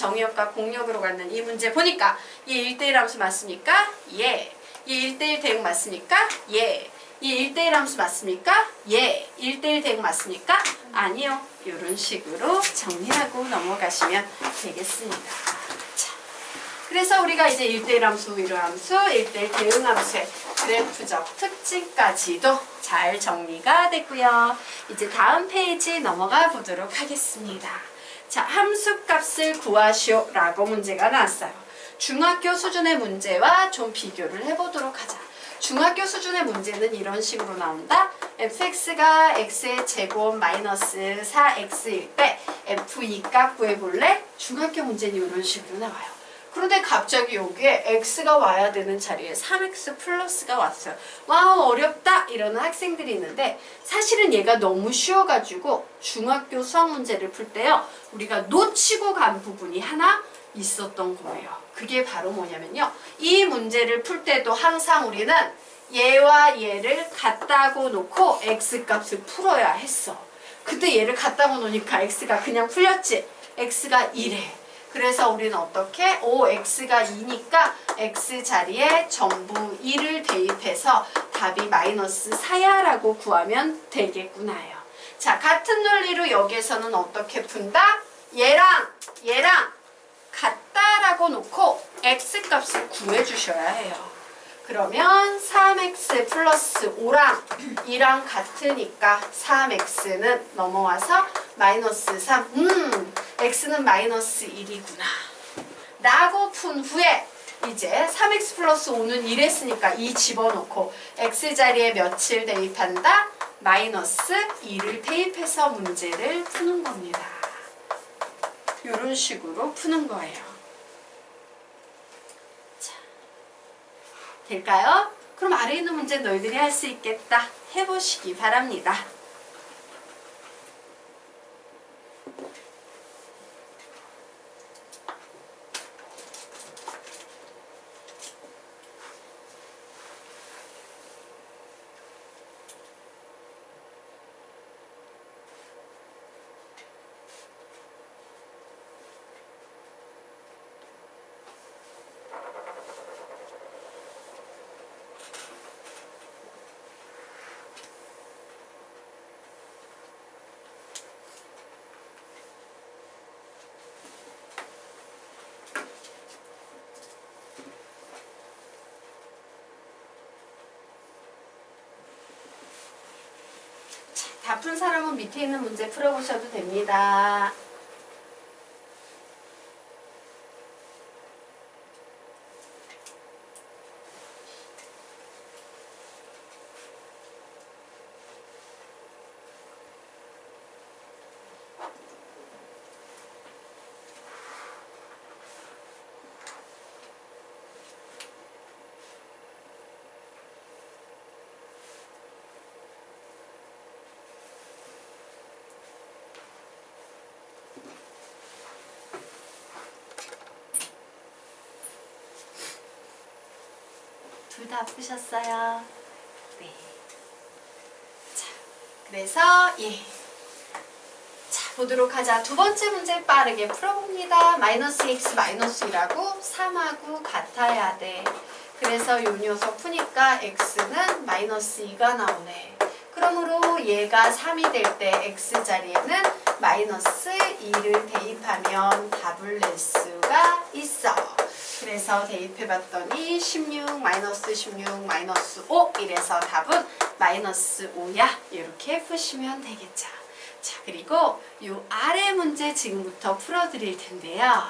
정의역과 공역으로 가는 이 문제 보니까 얘 1대1 함수 맞습니까? 예. 얘 1대1 대응 맞습니까? 예. 얘 1대1 함수 맞습니까? 예. 1대1 대응 맞습니까? 아니요. 이런 식으로 정리하고 넘어가시면 되겠습니다. 자, 그래서 우리가 이제 1대1 함수, 위로 함수, 1대1 대응 함수의 그래프적 특징까지도 잘 정리가 됐고요. 이제 다음 페이지 넘어가 보도록 하겠습니다. 자, 함수값을 구하시오 라고 문제가 나왔어요. 중학교 수준의 문제와 좀 비교를 해보도록 하자. 중학교 수준의 문제는 이런 식으로 나온다. fx가 x의 제곱 마이너스 4x일 때 f2 값 구해볼래? 중학교 문제는 이런 식으로 나와요. 그런데 갑자기 여기에 x가 와야 되는 자리에 3x 플러스가 왔어요. 와우 어렵다 이러는 학생들이 있는데 사실은 얘가 너무 쉬워가지고 중학교 수학 문제를 풀 때요. 우리가 놓치고 간 부분이 하나 있었던 거예요. 그게 바로 뭐냐면요. 이 문제를 풀 때도 항상 우리는 얘와 얘를 같다고 놓고 x값을 풀어야 했어. 근데 얘를 같다고 놓으니까 x가 그냥 풀렸지. x가 1에. 그래서 우리는 어떻게? x가 2니까 x 자리에 전부 2를 대입해서 답이 마이너스 4야 라고 구하면 되겠구나요. 자, 같은 논리로 여기에서는 어떻게 푼다? 얘랑 같다라고 놓고 x값을 구해주셔야 해요. 그러면 3x 플러스 5랑 2랑 같으니까 3x는 넘어와서 마이너스 3. x는 마이너스 1이구나. 라고 푼 후에 이제 3x 플러스 5는 1했으니까 2 집어넣고 x 자리에 몇을 대입한다? 마이너스 2를 대입해서 문제를 푸는 겁니다. 이런 식으로 푸는 거예요. 자, 될까요? 그럼 아래에 있는 문제 너희들이 할 수 있겠다. 해보시기 바랍니다. 다 푼 사람은 밑에 있는 문제 풀어보셔도 됩니다. 둘 다 푸셨어요? 네. 자, 그래서 자, 보도록 하자. 두 번째 문제 빠르게 풀어봅니다. 마이너스 x 마이너스 2라고 3하고 같아야 돼. 그래서 요 녀석 푸니까 x는 마이너스 2가 나오네. 그러므로 얘가 3이 될 때 x 자리에는 마이너스 2를 대입하면 답을 낼 수가 있어. 그래서 대입해봤더니 16, 마이너스 16, 마이너스 5 이래서 답은 마이너스 5야. 이렇게 푸시면 되겠죠. 자, 그리고 이 아래 문제 지금부터 풀어드릴 텐데요.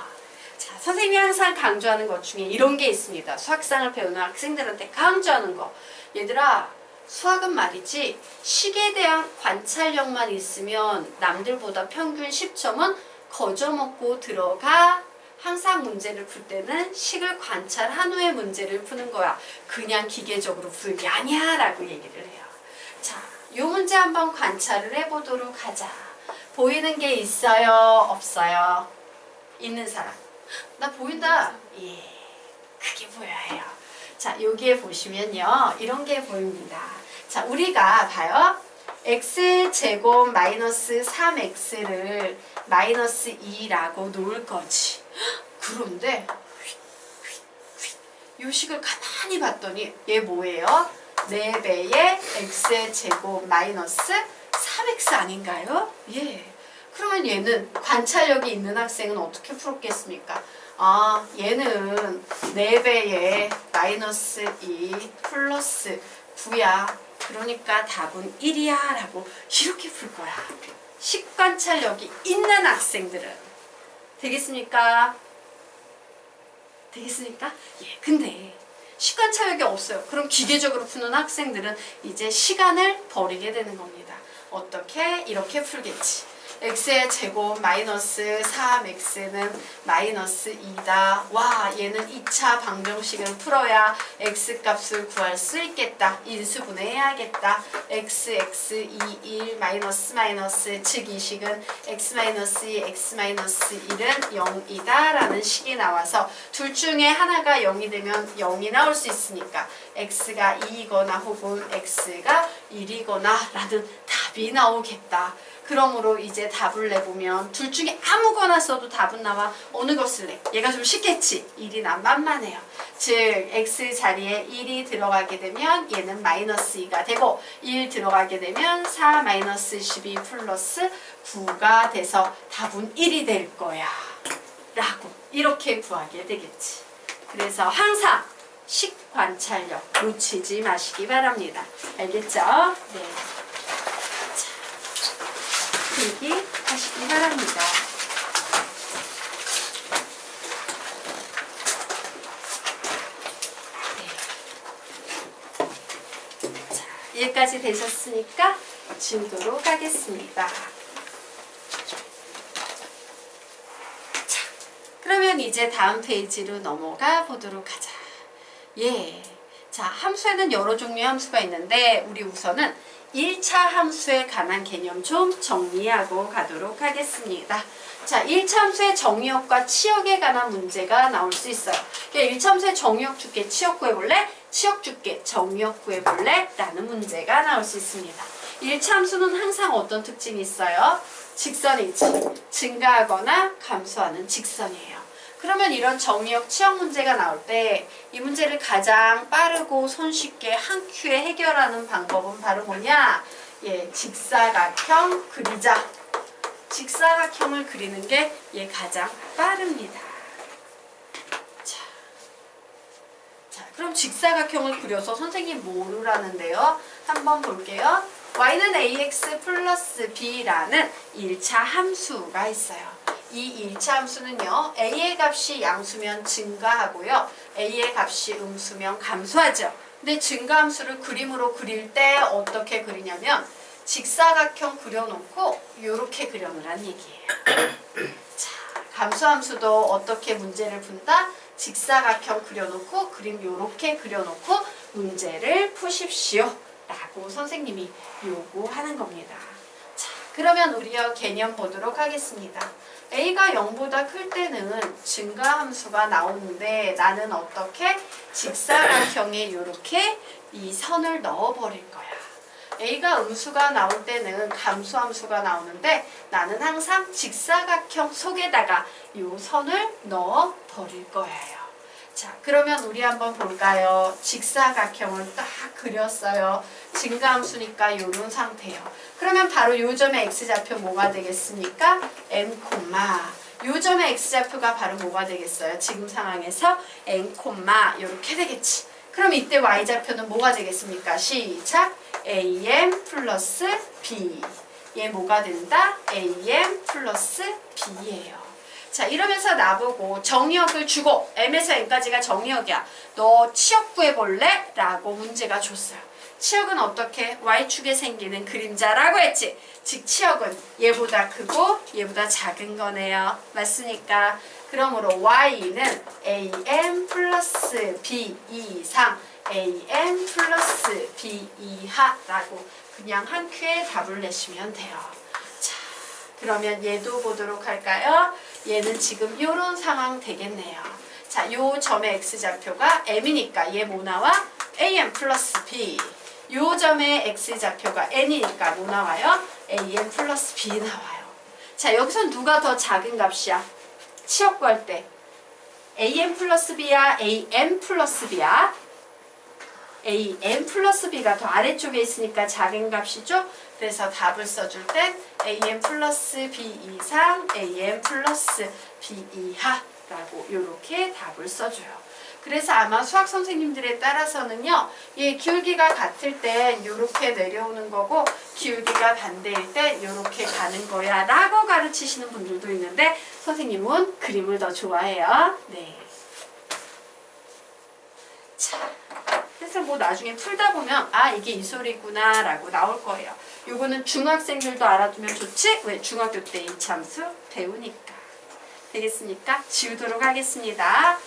자, 선생님이 항상 강조하는 것 중에 이런 게 있습니다. 수학상을 배우는 학생들한테 강조하는 거. 얘들아, 수학은 말이지 식에 대한 관찰력만 있으면 남들보다 평균 10점은 거저먹고 들어가. 항상 문제를 풀 때는 식을 관찰한 후에 문제를 푸는 거야. 그냥 기계적으로 푸는 게 아니야 라고 얘기를 해요. 자, 이 문제 한번 관찰을 해보도록 하자. 보이는 게 있어요? 없어요? 있는 사람. 나 보인다. 예, 크게 보여야 해요. 자, 여기에 보시면요. 이런 게 보입니다. 자, 우리가 봐요. x제곱 마이너스 3x를 마이너스 2라고 놓을 거지. 그런데 요 식을 가만히 봤더니 얘 뭐예요? 4배의 x의 제곱 마이너스 3x 아닌가요? 예. 그러면 얘는 관찰력이 있는 학생은 어떻게 풀었겠습니까? 아, 얘는 4배의 마이너스 2 플러스 9야. 그러니까 답은 1이야 라고 이렇게 풀 거야. 식관찰력이 있는 학생들은. 되겠습니까? 되겠습니까? 예, 근데 식관찰력이 없어요. 그럼 기계적으로 푸는 학생들은 이제 시간을 버리게 되는 겁니다. 어떻게? 이렇게 풀겠지. x의 제곱 마이너스 3x는 마이너스 2다. 와, 얘는 2차 방정식을 풀어야 x 값을 구할 수 있겠다. 인수분해해야겠다. x, 2, 1, 마이너스 마이너스, 즉 이 식은 x 마이너스 2, x 마이너스 1은 0이다 라는 식이 나와서 둘 중에 하나가 0이 되면 0이 나올 수 있으니까 x가 2이거나 혹은 x가 1이거나 라는 답이 나오겠다. 그러므로 이제 답을 내보면 둘 중에 아무거나 써도 답은 나와. 어느 거 쓸래? 얘가 좀 쉽겠지? 1이 난 만만해요. 즉 x 자리에 1이 들어가게 되면 얘는 마이너스 2가 되고 1 들어가게 되면 4 마이너스 12 플러스 9가 돼서 답은 1이 될 거야 라고 이렇게 구하게 되겠지. 그래서 항상 식관찰력 놓치지 마시기 바랍니다. 알겠죠? 네. 필기 하시기 바랍니다. 네. 자, 여기까지 되셨으니까 지우도록 하겠습니다. 자, 그러면 이제 다음 페이지로 넘어가 보도록 하자. 예. 자, 함수에는 여러 종류의 함수가 있는데 우리 우선은 1차 함수에 관한 개념 좀 정리하고 가도록 하겠습니다. 자, 1차 함수의 정의역과 치역에 관한 문제가 나올 수 있어요. 1차 함수의 정의역 줄게 치역 구해볼래? 치역 줄게 정의역 구해볼래? 라는 문제가 나올 수 있습니다. 1차 함수는 항상 어떤 특징이 있어요? 직선이지. 증가하거나 감소하는 직선이에요. 그러면 이런 정의역 치역 문제가 나올 때 이 문제를 가장 빠르고 손쉽게 한 큐에 해결하는 방법은 바로 뭐냐? 예, 직사각형 그리자. 직사각형을 그리는 게 예, 가장 빠릅니다. 자, 그럼 직사각형을 그려서 선생님 뭐라는데요? 한번 볼게요. y는 ax 플러스 b라는 1차 함수가 있어요. 이 1차 함수는요. a의 값이 양수면 증가하고요. a의 값이 음수면 감소하죠. 근데 증가함수를 그림으로 그릴 때 어떻게 그리냐면 직사각형 그려놓고 이렇게 그려놓으란 얘기예요. 자, 감소함수도 어떻게 문제를 푼다? 직사각형 그려놓고 그림 이렇게 그려놓고 문제를 푸십시오. 라고 선생님이 요구하는 겁니다. 자, 그러면 우리가 개념 보도록 하겠습니다. a가 0보다 클 때는 증가함수가 나오는데 나는 어떻게? 직사각형에 이렇게 이 선을 넣어버릴 거야. a가 음수가 나올 때는 감소함수가 나오는데 나는 항상 직사각형 속에다가 이 선을 넣어버릴 거예요. 자, 그러면 우리 한번 볼까요? 직사각형을 딱 그렸어요. 증가함수니까 이런 상태예요. 그러면 바로 요 점의 x좌표 뭐가 되겠습니까? n, 요 점의 x좌표가 바로 뭐가 되겠어요? 지금 상황에서 n, 이렇게 되겠지. 그럼 이때 y좌표는 뭐가 되겠습니까? 시작! am 플러스 b. 얘 뭐가 된다? am 플러스 b예요. 자, 이러면서 나보고 정의역을 주고 m에서 n까지가 정의역이야. 너 치역 구해볼래? 라고 문제가 줬어요. 치역은 어떻게? y축에 생기는 그림자라고 했지. 즉 치역은 얘보다 크고 얘보다 작은 거네요. 맞습니까? 그러므로 y는 am 플러스 b 이상 am 플러스 b 이하라고 그냥 한 큐에 답을 내시면 돼요. 자, 그러면 얘도 보도록 할까요? 얘는 지금 이런 상황 되겠네요. 자, 요 점의 x좌표가 m이니까 얘 뭐 나와? am 플러스 b. 요 점의 x좌표가 n이니까 뭐 나와요? am 플러스 b 나와요. 자, 여기서 누가 더 작은 값이야? 치역 구할 때 am 플러스 b야, am 플러스 b야? am 플러스 b가 더 아래쪽에 있으니까 작은 값이죠? 그래서 답을 써줄 땐 am 플러스 b 이상, am 플러스 b 이하라고 이렇게 답을 써줘요. 그래서 아마 수학 선생님들에 따라서는요, 예, 기울기가 같을 땐 이렇게 내려오는 거고 기울기가 반대일 땐 이렇게 가는 거야 라고 가르치시는 분들도 있는데 선생님은 그림을 더 좋아해요. 네. 자, 그래서 뭐 나중에 풀다 보면 아 이게 이 소리구나 라고 나올 거예요. 요거는 중학생들도 알아두면 좋지? 왜? 중학교 때 이참수 배우니까. 되겠습니까? 지우도록 하겠습니다.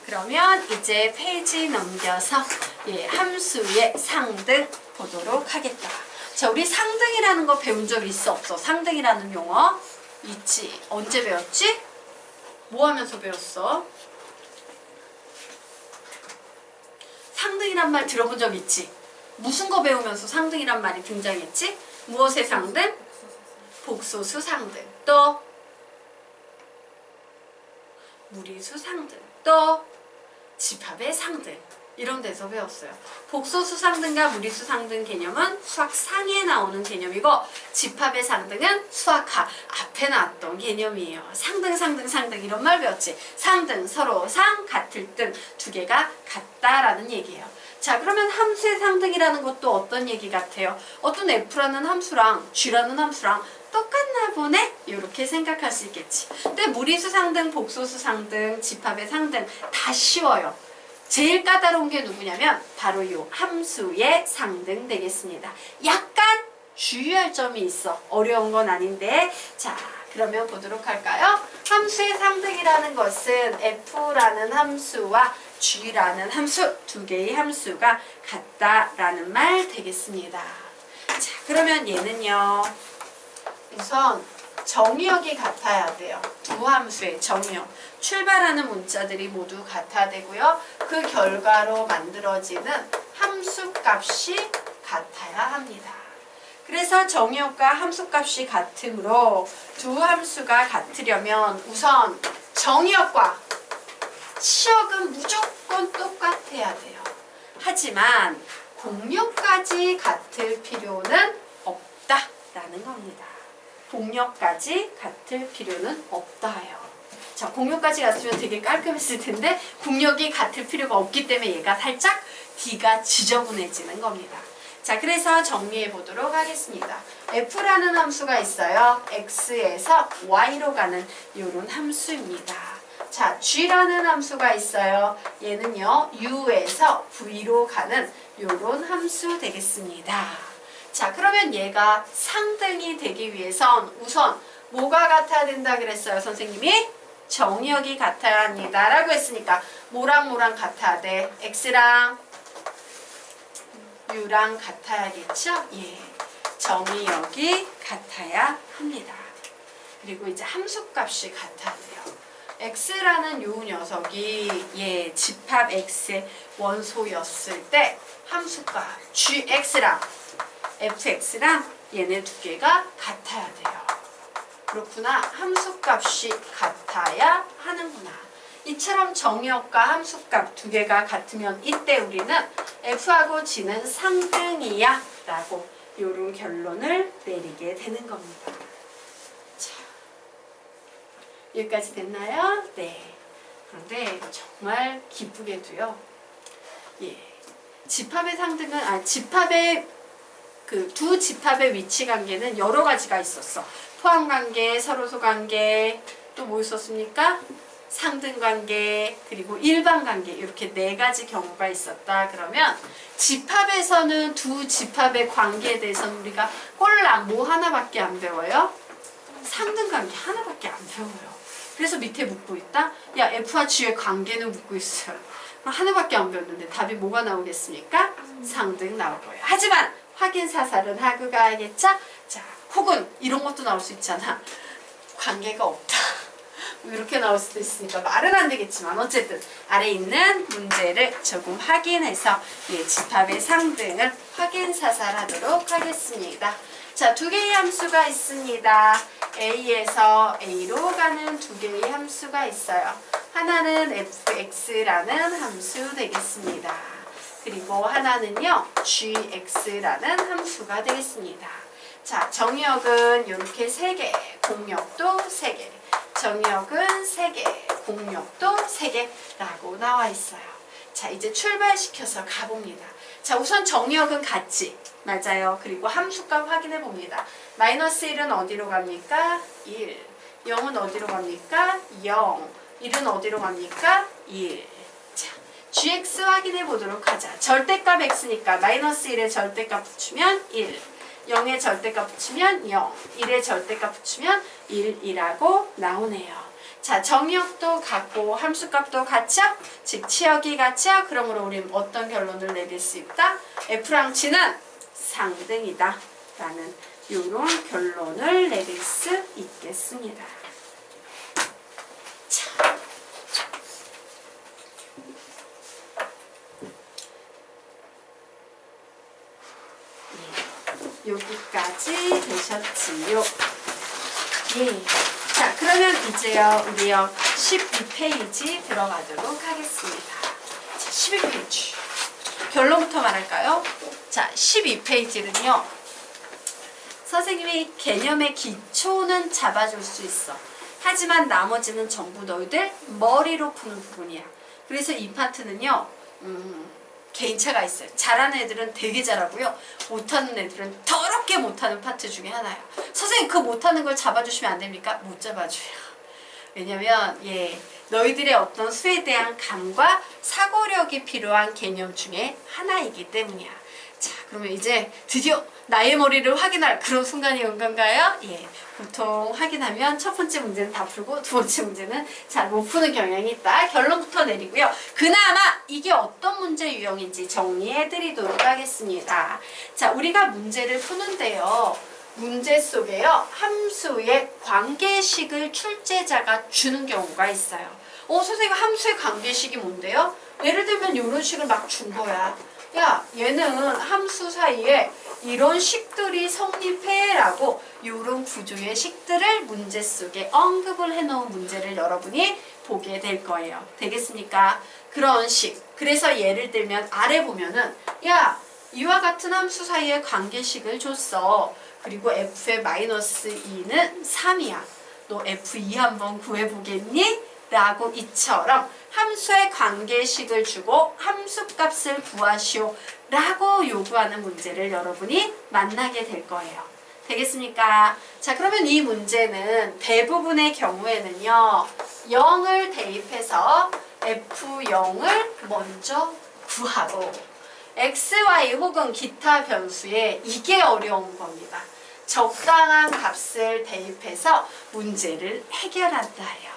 그러면 이제 페이지 넘겨서 예, 함수의 상등 보도록 하겠다. 자, 우리 상등이라는 거 배운 적 있어 없어? 상등이라는 용어 있지. 언제 배웠지? 뭐 하면서 배웠어? 상등이란 말 들어본 적 있지? 무슨 거 배우면서 상등이란 말이 등장했지? 무엇의 상등? 복소수 상등. 또 무리수 상등. 또 집합의 상등. 이런 데서 배웠어요. 복소수 상등과 무리수 상등 개념은 수학 상에 나오는 개념이고 집합의 상등은 수학하 앞에 나왔던 개념이에요. 상등, 상등, 상등 이런 말 배웠지. 상등, 서로 상, 같을 등 두 개가 같다라는 얘기예요. 자, 그러면 함수의 상등이라는 것도 어떤 얘기 같아요? 어떤 f라는 함수랑 g라는 함수랑 똑같나 보네? 이렇게 생각할 수 있겠지. 근데 무리수 상등, 복소수 상등, 집합의 상등 다 쉬워요. 제일 까다로운 게 누구냐면 바로 이 함수의 상등 되겠습니다. 약간 주의할 점이 있어. 어려운 건 아닌데. 자, 그러면 보도록 할까요? 함수의 상등이라는 것은 f라는 함수와 g라는 함수 두 개의 함수가 같다라는 말 되겠습니다. 자, 그러면 얘는요. 우선 정의역이 같아야 돼요. 두 함수의 정의역. 출발하는 문자들이 모두 같아야 되고요. 그 결과로 만들어지는 함수값이 같아야 합니다. 그래서 정의역과 함수값이 같으므로 두 함수가 같으려면 우선 정의역과 치역은 무조건 똑같아야 돼요. 하지만 공역까지 같을 필요는 없다라는 겁니다. 공역까지 같을 필요는 없다예요. 자, 공역까지 같으면 되게 깔끔했을 텐데 공역이 같을 필요가 없기 때문에 얘가 살짝 D가 지저분해지는 겁니다. 자, 그래서 정리해 보도록 하겠습니다. F라는 함수가 있어요. X에서 Y로 가는 이런 함수입니다. 자, G라는 함수가 있어요. 얘는요, U에서 V로 가는 이런 함수 되겠습니다. 자, 그러면 얘가 상등이 되기 위해선 우선 뭐가 같아야 된다 그랬어요, 선생님이? 정의역이 같아야 합니다. 라고 했으니까 뭐랑 뭐랑 같아야 돼? X랑 U랑 같아야겠죠? 예. 정의역이 같아야 합니다. 그리고 이제 함수값이 같아야 돼요. X라는 요 녀석이 예, 집합 X의 원소였을 때 함수값 GX랑 fx랑 얘네 두 개가 같아야 돼요. 그렇구나. 함수값이 같아야 하는구나. 이처럼 정의역과 함수값 두 개가 같으면 이때 우리는 f하고 g는 상등이야 라고 이런 결론을 내리게 되는 겁니다. 자, 여기까지 됐나요? 네. 그런데 정말 기쁘게도요. 예, 집합의 상등은 집합의 그 두 집합의 위치 관계는 여러 가지가 있었어. 포함 관계, 서로소 관계, 또 뭐 있었습니까? 상등 관계, 그리고 일반 관계 이렇게 네 가지 경우가 있었다. 그러면 집합에서는 두 집합의 관계에 대해서는 우리가 꼴랑 뭐 하나밖에 안 배워요? 상등 관계 하나밖에 안 배워요. 그래서 밑에 묻고 있다? 야, F와 G의 관계는 묻고 있어요. 그럼 하나밖에 안 배웠는데 답이 뭐가 나오겠습니까? 상등 나올 거예요. 하지만 확인 사살은 하고 가야겠죠? 자, 혹은 이런 것도 나올 수 있잖아. 관계가 없다. 뭐 이렇게 나올 수도 있으니까 말은 안 되겠지만 어쨌든 아래 있는 문제를 조금 확인해서 예, 집합의 상등을 확인 사살하도록 하겠습니다. 자, 두 개의 함수가 있습니다. A에서 A로 가는 두 개의 함수가 있어요. 하나는 fx라는 함수 되겠습니다. 그리고 하나는요, gx라는 함수가 되겠습니다. 자, 정의역은 이렇게 3개, 공역도 3개, 정의역은 3개, 공역도 3개라고 나와 있어요. 자, 이제 출발시켜서 가봅니다. 자, 우선 정의역은 같지? 맞아요. 그리고 함수값 확인해 봅니다. 마이너스 1은 어디로 갑니까? 1. 0은 어디로 갑니까? 0. 1은 어디로 갑니까? 1. 자, gx 확인해 보도록 하자. 절대값 x니까 마이너스 1에 절대값 붙이면 1. 0의 절대값 붙이면 0. 1의 절대값 붙이면 1이라고 나오네요. 자, 정의역도 같고 함수값도 같죠? 즉 치역이 같죠? 그러므로 우리는 어떤 결론을 내릴 수 있다? F랑 G는 상등이다 라는 이런 결론을 내릴 수 있겠습니다. 자, 여기까지 되셨지요? 예. 자, 그러면 이제요, 우리요 12페이지 들어가도록 하겠습니다. 자, 12페이지. 결론부터 말할까요? 자, 12페이지는요, 선생님이 개념의 기초는 잡아줄 수 있어. 하지만 나머지는 전부 너희들 머리로 푸는 부분이야. 그래서 이 파트는요, 개인차가 있어요. 잘하는 애들은 되게 잘하고요. 못하는 애들은 더럽게 못하는 파트 중에 하나예요. 선생님 그 못하는 걸 잡아주시면 안 됩니까? 못 잡아줘요. 왜냐면 너희들의 어떤 수에 대한 감과 사고력이 필요한 개념 중에 하나이기 때문이야. 자, 그러면 이제 드디어 나의 머리를 확인할 그런 순간이 온 건가요? 예. 보통 확인하면 첫 번째 문제는 다 풀고 두 번째 문제는 잘 못 푸는 경향이 있다. 결론부터 내리고요. 그나마 이게 어떤 문제 유형인지 정리해 드리도록 하겠습니다. 자, 우리가 문제를 푸는데요. 문제 속에요. 함수의 관계식을 출제자가 주는 경우가 있어요. 선생님 함수의 관계식이 뭔데요? 예를 들면 이런 식을 막 준 거야. 야, 얘는 함수 사이에 이런 식들이 성립해 라고 이런 구조의 식들을 문제 속에 언급을 해놓은 문제를 여러분이 보게 될 거예요. 되겠습니까? 그런 식. 그래서 예를 들면 아래 보면은 야, 이와 같은 함수 사이에 관계식을 줬어. 그리고 f의 마이너스 2는 3이야. 너 f2 한번 구해보겠니? 라고 이처럼 함수의 관계식을 주고 함수값을 구하시오 라고 요구하는 문제를 여러분이 만나게 될 거예요. 되겠습니까? 자, 그러면 이 문제는 대부분의 경우에는요, 0을 대입해서 f0을 먼저 구하고 xy 혹은 기타 변수에 이게 어려운 겁니다. 적당한 값을 대입해서 문제를 해결한다 해요.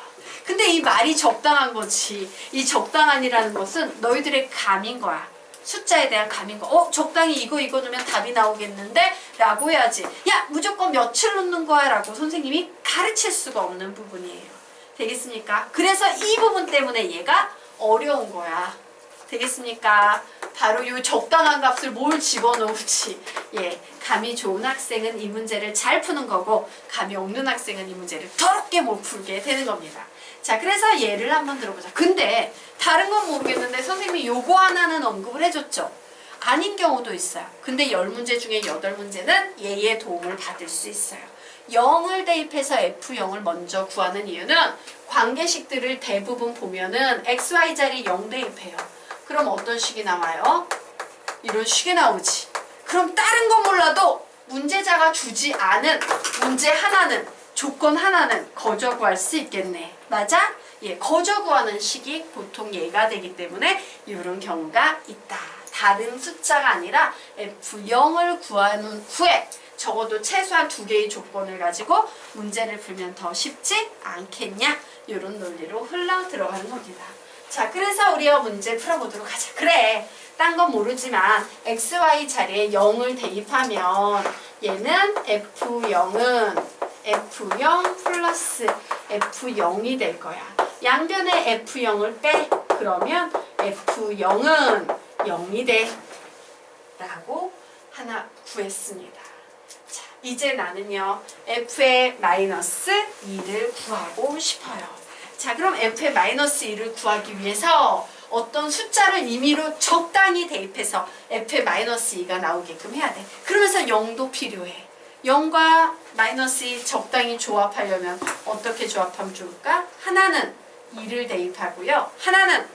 근데 이 말이 적당한 거지. 이 적당한이라는 것은 너희들의 감인 거야. 숫자에 대한 감인 거. 적당히 이거 넣으면 답이 나오겠는데? 라고 해야지. 야, 무조건 몇을 넣는 거야 라고 선생님이 가르칠 수가 없는 부분이에요. 되겠습니까? 그래서 이 부분 때문에 얘가 어려운 거야. 되겠습니까? 바로 이 적당한 값을 뭘 집어넣을지. 감이 좋은 학생은 이 문제를 잘 푸는 거고 감이 없는 학생은 이 문제를 더럽게 못 풀게 되는 겁니다. 자, 그래서 예를 한번 들어보자. 근데 다른 건 모르겠는데 선생님이 요거 하나는 언급을 해줬죠. 아닌 경우도 있어요. 근데 10문제 중에 8문제는 얘의 도움을 받을 수 있어요. 0을 대입해서 F0을 먼저 구하는 이유는 관계식들을 대부분 보면은 XY 자리 0 대입해요. 그럼 어떤 식이 나와요? 이런 식이 나오지. 그럼 다른 거 몰라도 문제자가 주지 않은 문제 하나는, 조건 하나는 거저 구할 수 있겠네. 맞아? 거저 구하는 식이 보통 얘가 되기 때문에 이런 경우가 있다. 다른 숫자가 아니라 F0을 구하는 후에 적어도 최소한 2개의 조건을 가지고 문제를 풀면 더 쉽지 않겠냐? 이런 논리로 흘러 들어가는 겁니다. 자, 그래서 우리가 문제 풀어보도록 하자. 그래, 딴 건 모르지만 XY 자리에 0을 대입하면 얘는 F0은 F0 플러스 F0이 될 거야. 양변에 F0을 빼. 그러면 F0은 0이 돼. 라고 하나 구했습니다. 자, 이제 나는요 f의 마이너스 2를 구하고 싶어요. 자, 그럼 f의 마이너스 2를 구하기 위해서 어떤 숫자를 임의로 적당히 대입해서 f의 마이너스 2가 나오게끔 해야 돼. 그러면서 0도 필요해. 0과 마이너스 2 적당히 조합하려면 어떻게 조합하면 좋을까? 하나는 2를 대입하고요. 하나는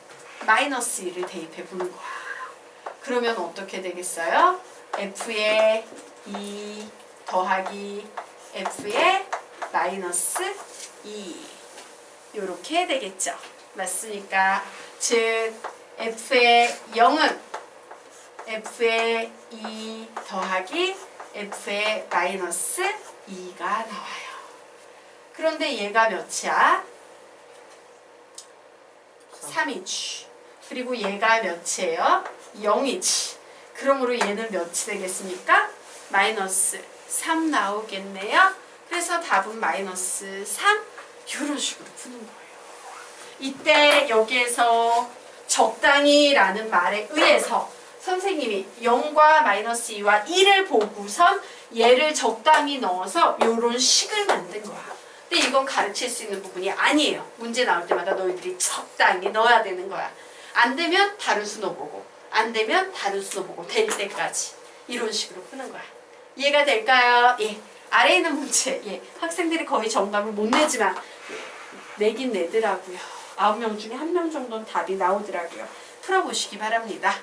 마이너스 2를 대입해 보는 거야. 그러면 어떻게 되겠어요? f의 2 더하기 f의 마이너스 2 이렇게 되겠죠. 맞습니까? 즉 f의 0은 f의 2 더하기 f의 마이너스 2가 나와요. 그런데 얘가 몇이야? 3이지. 그리고 얘가 몇이에요? 0이지. 그러므로 얘는 몇이 되겠습니까? 마이너스 3 나오겠네요. 그래서 답은 마이너스 3 이런 식으로 푸는 거예요. 이때 여기에서 적당히 라는 말에 의해서 선생님이 0과 마이너스 2와 1을 보고선 얘를 적당히 넣어서 이런 식을 만든 거야. 근데 이건 가르칠 수 있는 부분이 아니에요. 문제 나올 때마다 너희들이 적당히 넣어야 되는 거야. 안 되면 다른 수 넣어보고 안 되면 다른 수 넣어보고 될 때까지 이런 식으로 푸는 거야. 이해가 될까요? 예. 아래에 있는 문제 예. 학생들이 거의 정답을 못 내지만 내긴 내더라고요. 9명 중에 1명 정도는 답이 나오더라고요. 풀어보시기 바랍니다.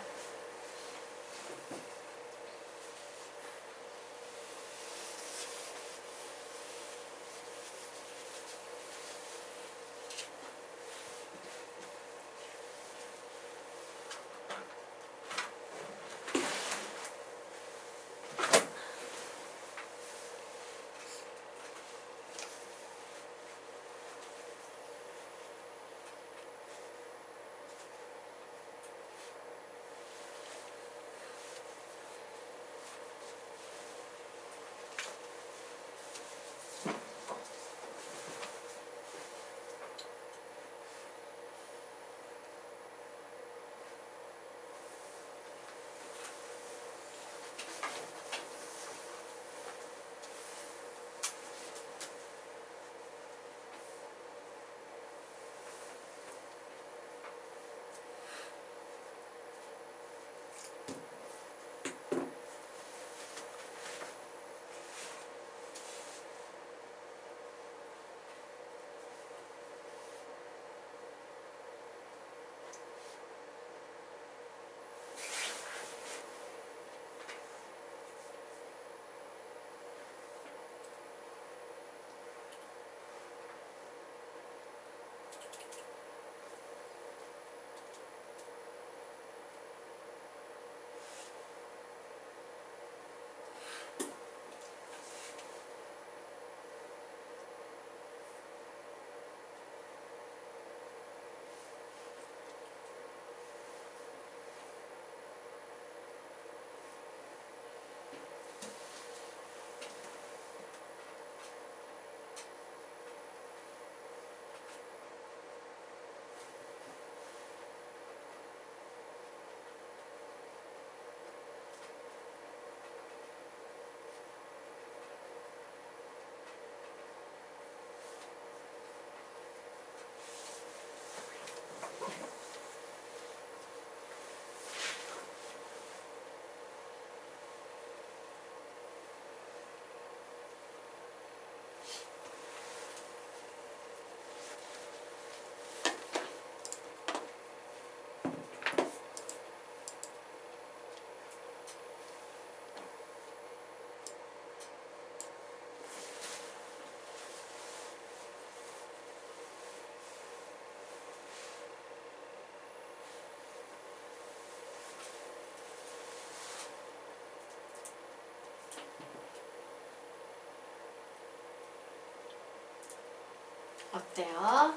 어때요?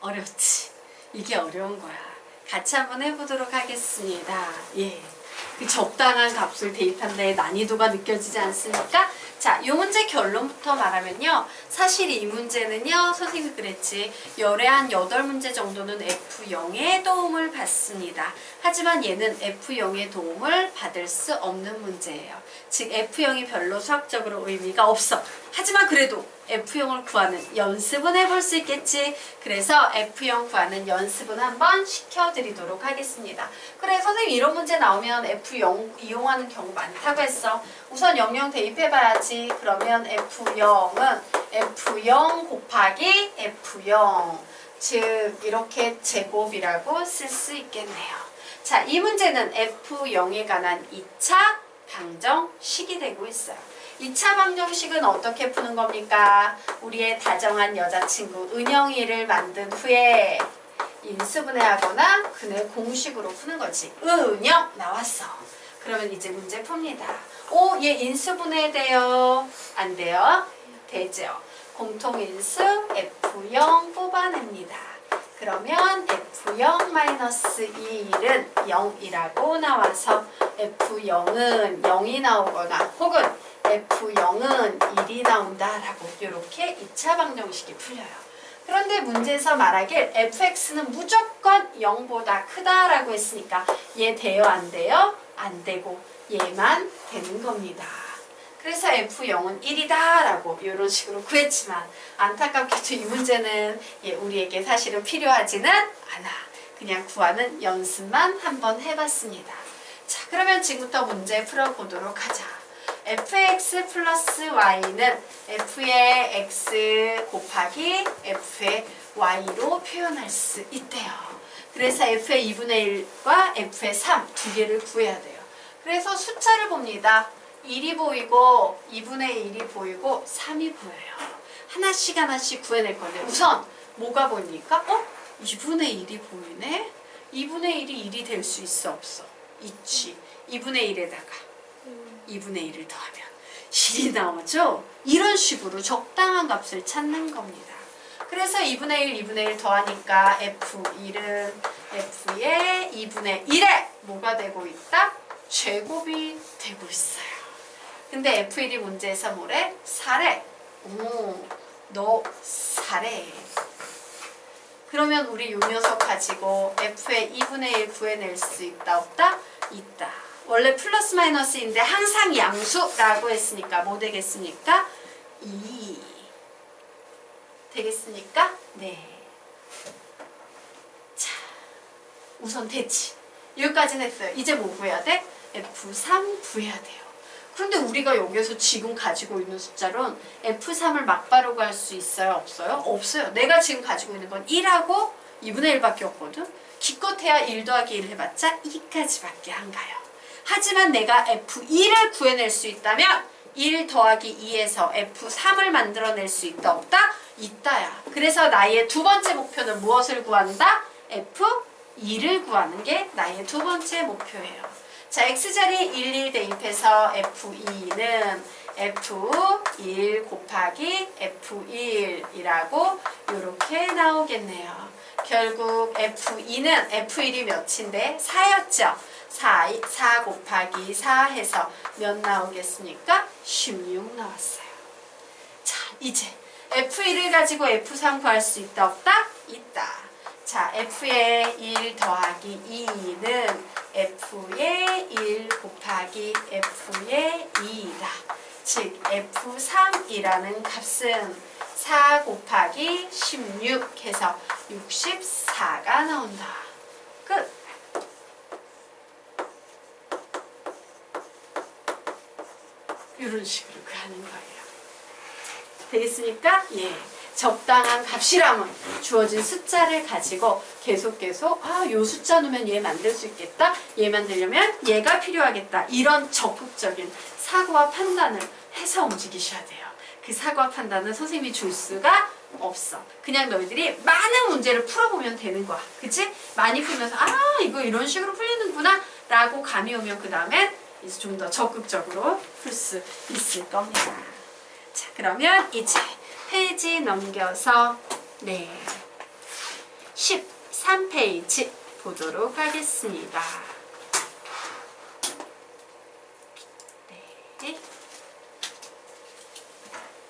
어렵지? 이게 어려운 거야. 같이 한번 해보도록 하겠습니다. 예. 그 적당한 값을 대입한 데에 난이도가 느껴지지 않습니까? 자, 이 문제 결론부터 말하면요. 사실 이 문제는요. 선생님이 그랬지. 열에 한 8문제 정도는 F0의 도움을 받습니다. 하지만 얘는 F0의 도움을 받을 수 없는 문제예요. 즉 F0이 별로 수학적으로 의미가 없어. 하지만 그래도 F0을 구하는 연습은 해볼 수 있겠지. 그래서 F0 구하는 연습은 한번 시켜드리도록 하겠습니다. 그래, 선생님 이런 문제 나오면 F0 이용하는 경우 많다고 했어. 우선 00 대입해봐야지. 그러면 F0은 F0 곱하기 F0. 즉 이렇게 제곱이라고 쓸 수 있겠네요. 자, 이 문제는 F0에 관한 2차 방정식이 되고 있어요. 2차 방정식은 어떻게 푸는 겁니까? 우리의 다정한 여자친구 은영이를 만든 후에 인수분해하거나 그네 공식으로 푸는 거지. 은영 나왔어. 그러면 이제 문제 풉니다. 오, 얘 인수분해돼요? 안 돼요? 되죠. 공통인수 F0 뽑아냅니다. 그러면 F0-2는 0이라고 나와서 F0은 0이 나오거나 혹은 F0은 1이 나온다라고 이렇게 2차 방정식이 풀려요. 그런데 문제에서 말하길 fx는 무조건 0보다 크다라고 했으니까 얘 돼요? 안 돼요? 안 되고 얘만 되는 겁니다. 그래서 F0은 1이다 라고 이런 식으로 구했지만 안타깝게도 이 문제는 우리에게 사실은 필요하지는 않아. 그냥 구하는 연습만 한번 해봤습니다. 자, 그러면 지금부터 문제 풀어보도록 하자. fx 플러스 y는 f의 x 곱하기 f의 y로 표현할 수 있대요. 그래서 f의 2분의 1과 f의 3 두 개를 구해야 돼요. 그래서 숫자를 봅니다. 1이 보이고 2분의 1이 보이고 3이 보여요. 하나씩 구해낼 건데 우선 뭐가 보입니까? 2분의 1이 보이네? 2분의 1이 1이 될 수 있어 없어? 있지. 2분의 1에다가 2분의 1을 더하면 1이 나오죠? 이런 식으로 적당한 값을 찾는 겁니다. 그래서 2분의 1, 2분의 1 더하니까 F1은 F의 2분의 1에 뭐가 되고 있다? 제곱이 되고 있어요. 근데 F1이 문제에서 뭐래? 4래. 오, 너 4래. 그러면 우리 요 녀석 가지고 F의 2분의 1 구해낼 수 있다 없다? 있다. 원래 플러스 마이너스인데 항상 양수라고 했으니까 뭐 되겠습니까? 2 되겠습니까? 네. 자, 우선 됐지. 여기까지는 했어요. 이제 뭐 구해야 돼? F3 구해야 돼요. 그런데 우리가 여기에서 지금 가지고 있는 숫자로는 F3을 막바로 갈 수 있어요? 없어요? 없어요. 내가 지금 가지고 있는 건 1하고 2분의 1밖에 없거든. 기껏해야 1 더하기 1 해봤자 2까지밖에 안 가요. 하지만 내가 F2를 구해낼 수 있다면 1 더하기 2에서 F3을 만들어낼 수 있다 없다? 있다야. 그래서 나의 두 번째 목표는 무엇을 구한다? F2를 구하는 게 나의 두 번째 목표예요. 자, X자리에 1 대입해서 F2는 F1 곱하기 F1이라고 이렇게 나오겠네요. 결국 F2는 F1이 몇인데? 4였죠? 4 곱하기 4 해서 몇 나오겠습니까? 16 나왔어요. 자, 이제 F1을 가지고 F3 구할 수 있다 없다? 있다. 자, F의 1 더하기 2는 F의 1 곱하기 F의 2이다. 즉 F3이라는 값은 4 곱하기 16 해서 64가 나온다. 끝! 이런 식으로 가는 거예요. 되겠습니까? 예. 적당한 값이라면 주어진 숫자를 가지고 계속 요 숫자 넣으면 얘 만들 수 있겠다. 얘 만들려면 얘가 필요하겠다. 이런 적극적인 사고와 판단을 해서 움직이셔야 돼요. 그 사고와 판단은 선생님이 줄 수가 없어. 그냥 너희들이 많은 문제를 풀어보면 되는 거야. 그치? 많이 풀면서 이거 이런 식으로 풀리는구나 라고 감이 오면 그 다음엔 이제 좀 더 적극적으로 풀 수 있을 겁니다. 자, 그러면 이제 페이지 넘겨서 13페이지 보도록 하겠습니다. 네.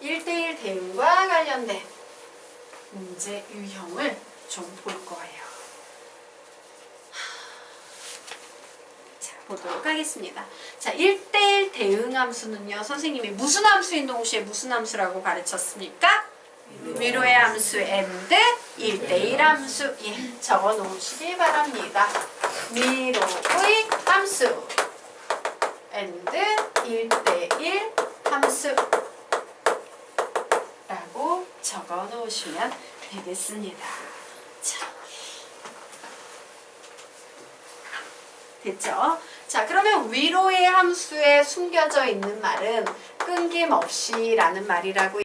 1대1 대응과 관련된 문제 유형을 좀 볼 거예요. 자, 보도록 하겠습니다. 자, 1대1 대응 함수는요, 선생님이 무슨 함수인 동시에 무슨 함수라고 가르쳤습니까? 위로의 함수 and 1대1 함수. 예, 적어 놓으시기 바랍니다. 위로의 함수 and 1대1 함수 라고 적어 놓으시면 되겠습니다. 자, 됐죠? 자, 그러면 위로의 함수에 숨겨져 있는 말은 끊김없이 라는 말이라고